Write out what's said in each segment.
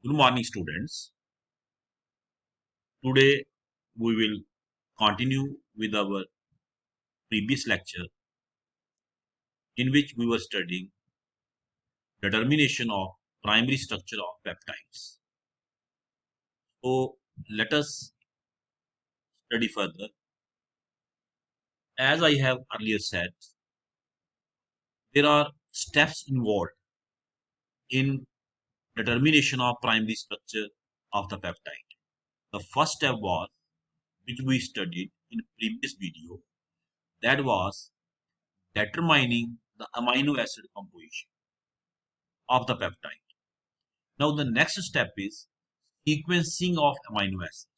Good morning, students. Today we will continue with our previous lecture in which we were studying determination of primary structure of peptides. So let us study further. As I have earlier said, there are steps involved in determination of primary structure of the peptide. The first step was, which we studied in previous video, that was determining the amino acid composition of the peptide. Now the next step is sequencing of amino acids.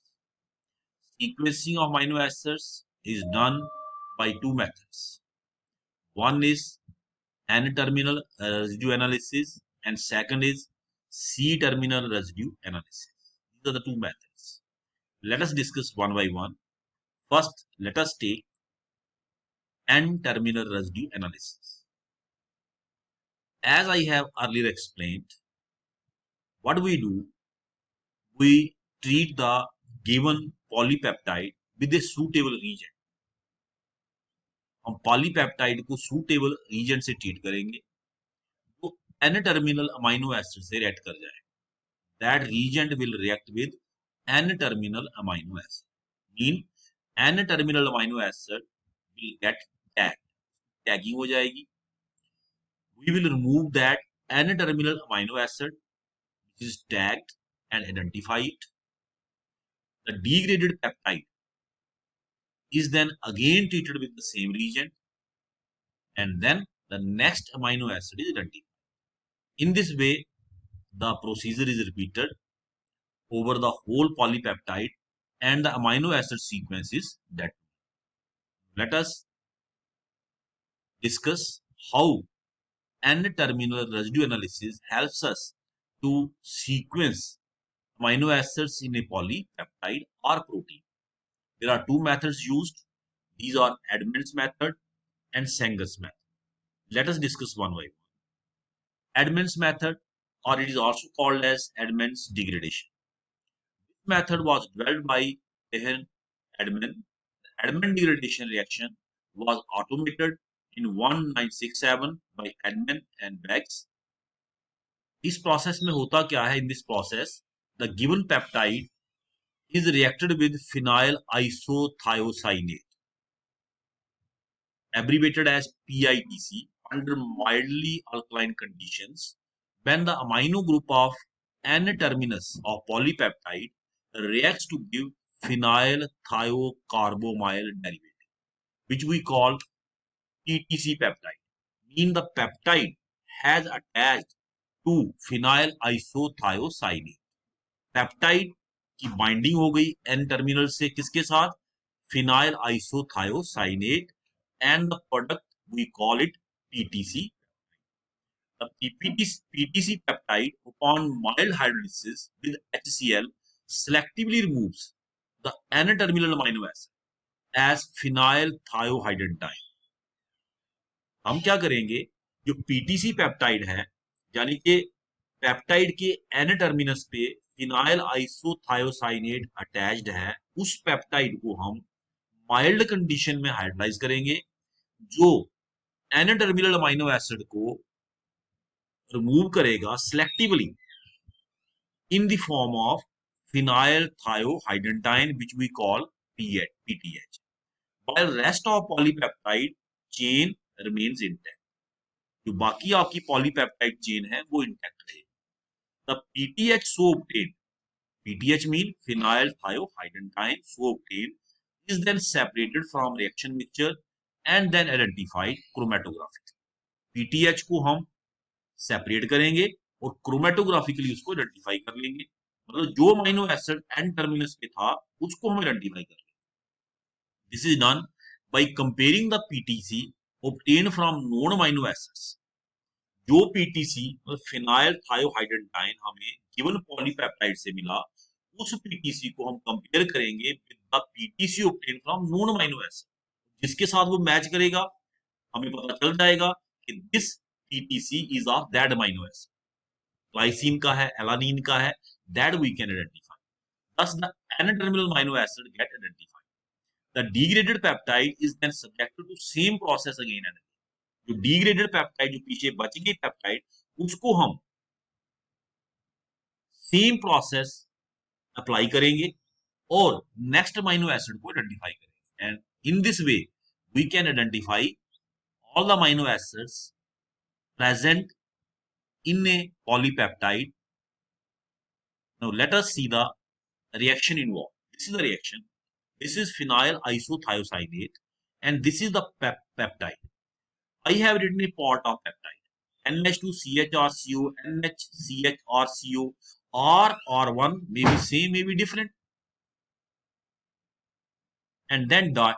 Sequencing of amino acids is done by two methods. One is N-terminal residue analysis and second is C-terminal residue analysis. These are the two methods. Let us discuss one by one. First, let us take N-terminal residue analysis. As I have earlier explained, what we do, we treat the given polypeptide with a suitable reagent. हम polypeptide को suitable reagent से treat करेंगे तो N terminal amino acid से react कर जाए that reagent will react with N terminal amino acid mean N terminal amino acid will get tagging हो जाएगी we will remove that n terminal amino acid which is tagged and identify it. The degraded peptide is then again treated with the same reagent and then the next amino acid is identified. In this way, the procedure is repeated over the whole polypeptide and the amino acid sequence is that. Let us discuss how N-terminal residue analysis helps us to sequence amino acids in a polypeptide or protein. There are two methods used. These are Edmonds method and Sanger's method. Let us discuss one by one. Edmonds method, or it is also called as Edmonds degradation. This method was developed by Wilhelm Edmond. The Edmond degradation reaction was automated in 1967 by Edmond and Beggs. इस process में होता क्या है? In this process, the given peptide is reacted with phenyl isothiocyanate, abbreviated as PITC, under mildly alkaline conditions when the amino group of N-terminus of polypeptide reacts to give phenyl thiocarbamyl derivative, which we call PTC peptide. Mean the peptide has attached to phenyl isothiocyanate. Peptide की binding हो गई N terminal से किसके साथ? phenyl isothiocyanate and the product we call it PTC. The PTC peptide upon mild hydrolysis with HCl selectively removes the N-terminal amino acid as phenyl thiohydrogenide. हम क्या करेंगे? जो PTC पेप्टाइड है यानी कि पेप्टाइड के N टर्मिनस पे phenyl isothiocyanate attached है, उस पेप्टाइड को हम माइल्ड कंडीशन में हाइड्रोलाइज करेंगे जो N टर्मिनल अमाइनो एसिड को रिमूव करेगा selectively in the form of phenyl thiohydrogenide which we call PTH, while rest of polypeptide chain remains intact. जो बाकी आपकी पॉलीपेप्टाइड चेन है वो इंटैक्ट रहेगी. The PTH so obtained, PTH mean phenyl thiohydrogenide, so obtained is then separated from reaction mixture and then identified chromatographically. PTH को हम separate करेंगे और क्रोमेटोग्राफिकली उसको आइडेंटिफाई कर लेंगे. मतलब जो अमीनो एसिड एन टर्मिनस पे था उसको हम आइडेंटिफाई कर लेंगे. This is done by comparing the PTC obtained from known amino acids. जो पीटीसी फिनाइल थायोहाइड्रोडाइन हमें गिवन पॉलीपेप्टाइड से मिला, उस पीटीसी को हम कंपेयर करेंगे with the PTC obtain from known amino acid. जिसके साथ वो मैच करेगा हमें पता चल जाएगा कि this PTC is of that amino acid. Glycine का है, एलानिन का है, that we can identify. Thus, the N-terminal amino acid get identified. The degraded peptide is then subjected to same process again and again. जो degraded peptide, जो पीछे बच गई peptide, उसको हम same process apply करेंगे और next amino acid को identify करेंगे. And in this way, we can identify all the amino acids present in a polypeptide. Now, let us see the reaction involved. This is the reaction. This is phenyl isothiocyanate, and this is the peptide. I have written a part of peptide. NH2CHRCO, NHCHRCO, R1 may be same, may be different, and then dot.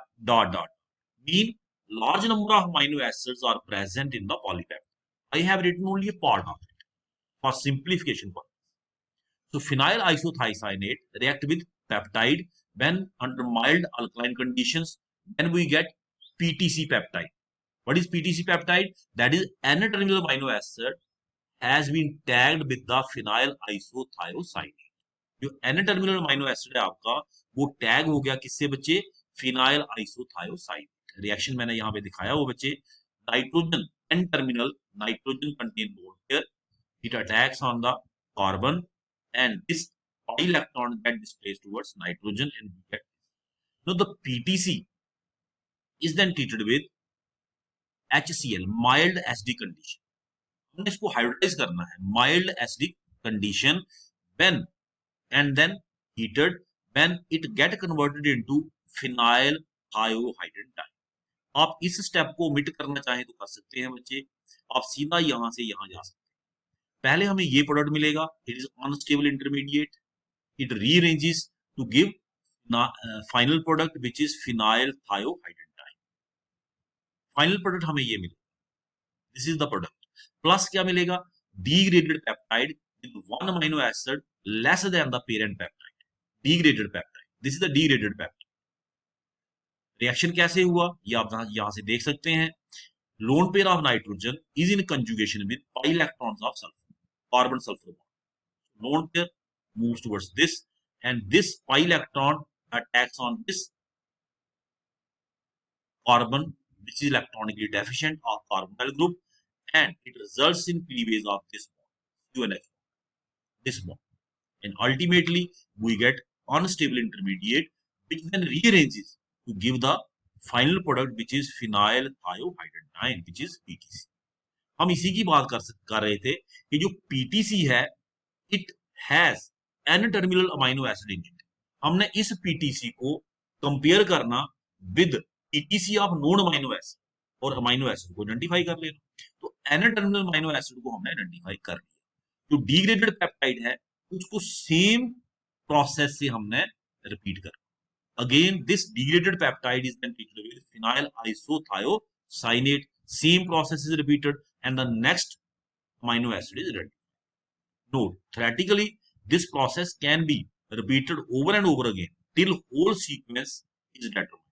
Mean large number of amino acids are present in the polypeptide. I have written only a part of it for simplification purpose. So phenyl isothiocyanate react with peptide when under mild alkaline conditions. Then we get PTC peptide. What is PTC peptide? That is N-terminal amino acid has been tagged with the phenyl isothiocyanate. जो N-terminal amino acid है आपका वो tag हो गया किससे बच्चे? phenyl isothiocyanate. Reaction मैंने यहाँ पे दिखाया वो बच्चे nitrogen N-terminal nitrogen contain bond pair. It attacks on the carbon and this pi electron get displaced towards nitrogen and we get. Now the PTC is then treated with HCl, mild acidic condition. हमने इसको hydrolyse करना है, mild acidic condition, when and then heated, when it get converted into phenyl thiohydantoin. आप इस step को omit करना चाहें तो कर सकते हैं बच्चे, आप सीधा यहां से यहां जा सकते हैं. पहले हमें ये प्रोडक्ट मिलेगा, it is unstable intermediate, it rearranges to give final product which is phenyl thiohydantoin. Final product हमें ये मिलेगा, this is the product. Plus क्या मिलेगा? Degraded peptide with one amino acid less than the parent peptide. Degraded peptide, this is the degraded peptide. Reaction कैसे हुआ ये आप यहां से देख सकते हैं. Lone pair of nitrogen is in conjugation with pi electrons of sulfur, carbon sulfur bond. Lone pair moves towards this and this pi electron attacks on this carbon which is electronically deficient of carbonyl group and it results in cleavage of this bond, UNH, this bond, and ultimately we get unstable intermediate which then rearranges to give the final product which is phenyl thiohydrogenide which is PTC. हम इसी की बात कर रहे थे कि जो PTC है it has N-terminal amino acid in it. हमने इस PTC को कंपेयर करना with PTC of non amino acid और अमीनो एसिड को आइडेंटिफाई कर लेना. तो N-terminal अमीनो एसिड को हमने आइडेंटिफाई कर लिया. जो डिग्रेडेड पेप्टाइड है उसको सेम प्रोसेस से हमने रिपीट कर. Again this degraded peptide is then treated with phenyl isothiocyanate. Same process is repeated and the next amino acid is ready. Note, theoretically, this process can be repeated over and over again till whole sequence is determined.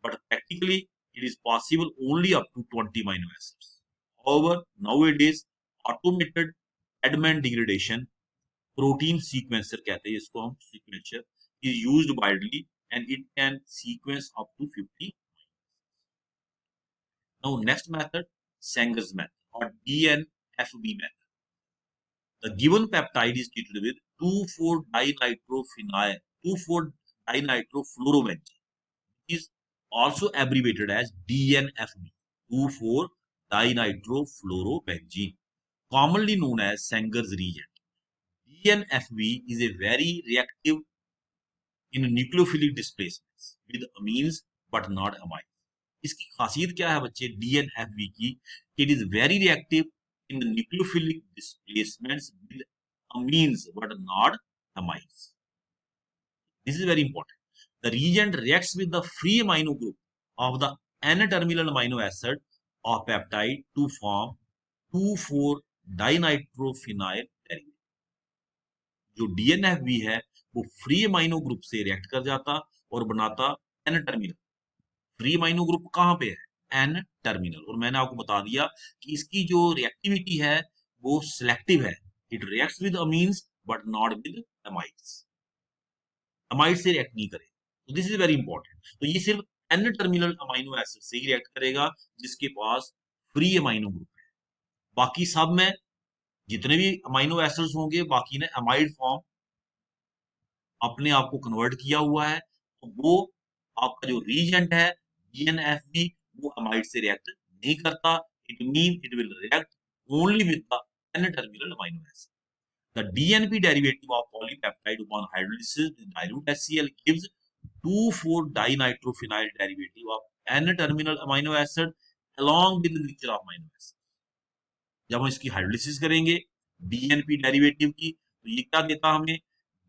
But practically, it is possible only up to 20 amino acids. However, nowadays, automated Edman degradation, protein sequencer कहते हैं इसको हम, sequencer is used widely and it can sequence up to 50. Now, next method, Sanger's method or DNFB method. The given peptide is treated with 2,4-dinitrophenyl, 2,4-dinitrofluorobenzene, which is also abbreviated as DNFB, 2,4-dinitrofluorobenzene, commonly known as Sanger's reagent. DNFB is a very reactive in nucleophilic displacements with amines but not amines. इसकी खासियत क्या है बच्चे DNFB की? It is very reactive in the nucleophilic displacements with amines but not amines. This is very important. The reagent reacts with the free amino group of the N-terminal amino acid or peptide to form 2,4-dinitrophenyl derivatives. जो DNFB है वो free amino group से react कर जाता और बनाता N-terminal. Free amino group कहां पे है? N-terminal. और मैंने आपको बता दिया कि इसकी जो रिएक्टिविटी है वो सिलेक्टिव है, it reacts with amines but not with amides, amide से रिएक्ट नहीं करेगा। तो दिस इज वेरी इंपॉर्टेंट। तो ये सिर्फ एन टर्मिनल अमाइनो एसिड से ही रिएक्ट करेगा जिसके पास फ्री अमाइनो ग्रुप है। बाकी सब में जितने भी अमाइनो एसिड्स होंगे बाकी ने अमाइड फॉर्म अपने आप को कन्वर्ट किया हुआ है, तो वो आपका जो रीजेंट है DNFB वो अमाइड से रिएक्ट नहीं करता। It mean it will react only with the N terminal amino acid. The DNP derivative of polypeptide upon hydrolysis with dilute HCl gives 2,4-dinitrophenyl derivative of N-terminal amino acid along with the mixture of amino acids. जब हम इसकी hydrolysis करेंगे DNP derivative की, तो ये क्या देता हमें?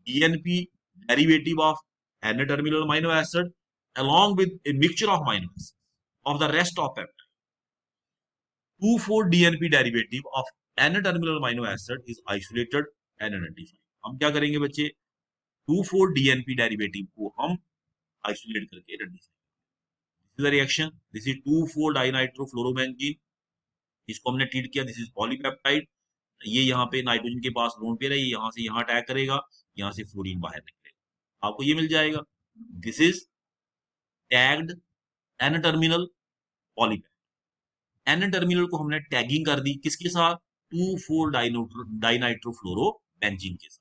DNP derivative of N-terminal amino acid along with a mixture of amino acids of the rest of peptide. 2,4-DNP derivative of N-terminal amino acid is isolated and identified. हम क्या करेंगे बच्चे? 2,4-DNP डेरिवेटिव को हम आइसोलेट करके identify. This is the reaction, this is two four dinitrofluorobenzene, इसको हमने treat किया, दिस इज पॉलीपेप्टाइड। ये यहाँ पे नाइट्रोजन के पास लोन पेयर है, ये यहाँ से यहाँ अटैक करेगा, यहाँ से फ्लोरीन बाहर निकलेगा, आपको ये मिल जाएगा। This is tagged N terminal polypeptide. N terminal को हमने टैगिंग कर दी किसके साथ? 2,4-डाइनाइट्रोफ्लोरोबेंजीन के साथ।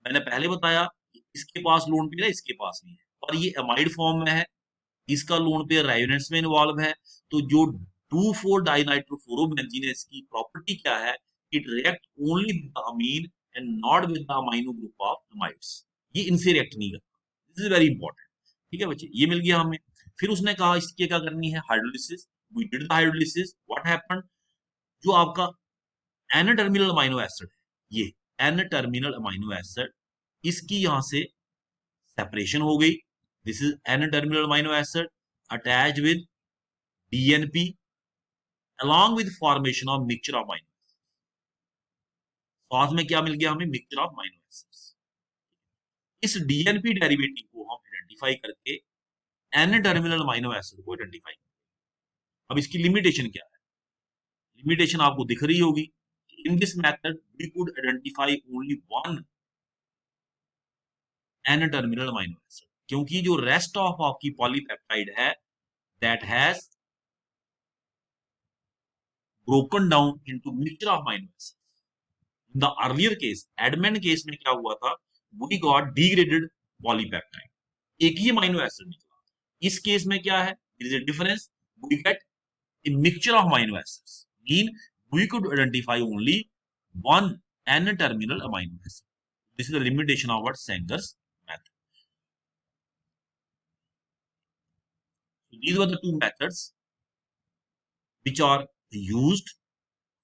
मैंने पहले बताया इसके पास लोन पेयर है, इसके पास नहीं है, और ये अमाइड फॉर्म में है, इसका लोन पेयर रेजोनेंस में इन्वॉल्व है। तो जो 2,4-डाइनाइट्रोफ्लोरोबेंजीन है, इसकी प्रॉपर्टी क्या है? It react only with the amine and not with the amino group of amides. ये इनसे रिएक्ट नहीं करता। This is very important. ठीक है बच्चे, ये मिल गया हमें। फिर उसने कहा इसकी क्या करनी है? Hydrolysis. We did the hydrolysis. What happened? जो आपका एन टर्मिनल अमाइनो एसिड है, ये एन टर्मिनल अमाइनो एसिड, इसकी यहां से सेपरेशन हो गई। This is an terminal amino acid attach with DNP along with formation of mixture of amino acids. साथ में क्या मिल गया हमें? Mixture of amino acids. इस DNP डेरिवेटिव को हम आइडेंटिफाई करके एन टर्मिनल अमाइनो एसिड को आइडेंटिफाई करेंगे। अब इसकी लिमिटेशन क्या है? लिमिटेशन आपको दिख रही होगी। In this method we could identify only one N terminal amino acid, क्योंकि जो रेस्ट ऑफ आपकी पॉलीपेप्टाइड है that has broken down into mixture of amino acids. In the earlier case, Edman case में क्या हुआ था? We got degraded polypeptide, एक ही amino acid निकला। इस केस में क्या है? There is a difference. We get a mixture of amino acids. Mean we could identify only one N-terminal amino acid. This is the limitation of what Sanger's method. So these were the two methods which are used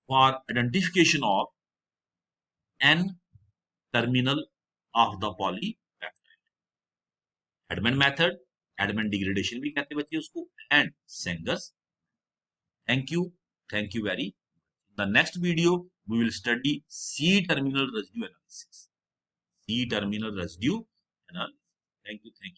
for identification of N-terminal of the polypeptide. Edman method, Edman degradation भी कहते बच्चे उसको, and Sanger's. Thank you very. In the next video we will study C-terminal residue analysis. C-terminal residue analysis. Thank you very